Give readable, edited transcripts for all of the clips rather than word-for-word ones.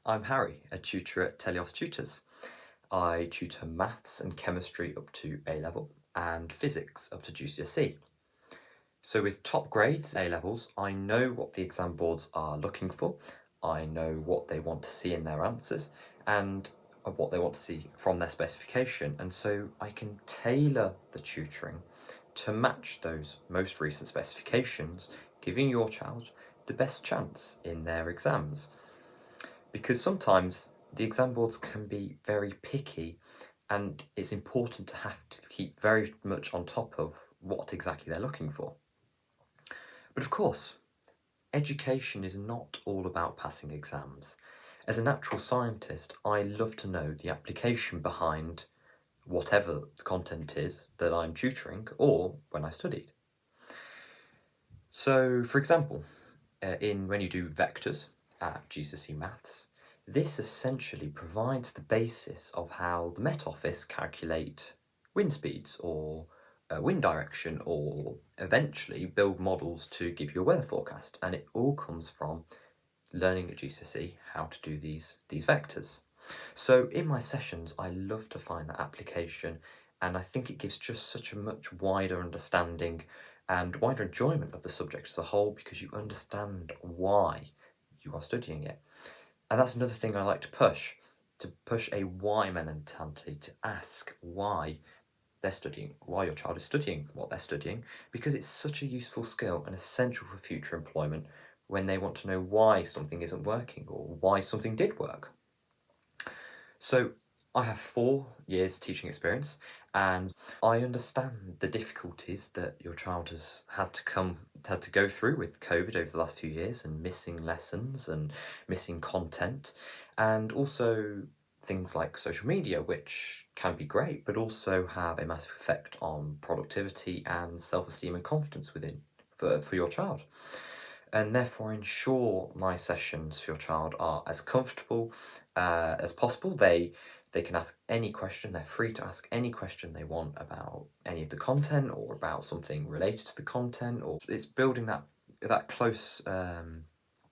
I'm Harry, a tutor at Telios Tutors. I tutor maths and chemistry up to A level and physics up to GCSE. So with top grades, A levels, I know what the exam boards are looking for, I know what they want to see in their answers, and what they want to see from their specification, and so I can tailor the tutoring to match those most recent specifications, giving your child the best chance in their exams. Because sometimes the exam boards can be very picky, and it's important to have to keep very much on top of what exactly they're looking for. But of course, education is not all about passing exams. As a natural scientist, I love to know the application behind whatever the content is that I'm tutoring or when I studied. So, for example, when you do vectors at GCSE Maths, this essentially provides the basis of how the Met Office calculate wind speeds or wind direction, or eventually build models to give you a weather forecast. And it all comes from learning at GCSE how to do these vectors. So in my sessions, I love to find that application, and I think it gives just such a much wider understanding and wider enjoyment of the subject as a whole, because you understand why you are studying it. And that's another thing I like to push a why mentality, to ask why they're studying, why your child is studying what they're studying, because it's such a useful skill and essential for future employment when they want to know why something isn't working or why something did work. So I have 4 years teaching experience, and I understand the difficulties that your child has had to go through with COVID over the last few years, and missing lessons and missing content, and also things like social media, which can be great but also have a massive effect on productivity and self-esteem and confidence for your child. And therefore ensure my sessions for your child are as comfortable as possible. They can ask any question, they're free to ask any question they want about any of the content or about something related to the content, or it's building that close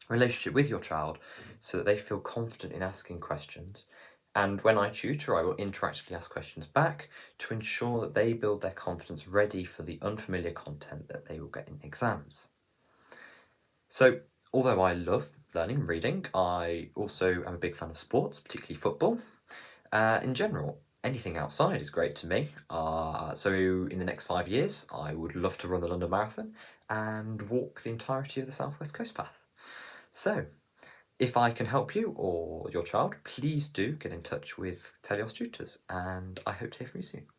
relationship with your child so that they feel confident in asking questions. And when I tutor, I will interactively ask questions back to ensure that they build their confidence ready for the unfamiliar content that they will get in exams. So, although I love learning and reading, I also am a big fan of sports, particularly football. In general, anything outside is great to me. So, in the next 5 years, I would love to run the London Marathon and walk the entirety of the South West Coast Path. So, if I can help you or your child, please do get in touch with Telios Tutors, and I hope to hear from you soon.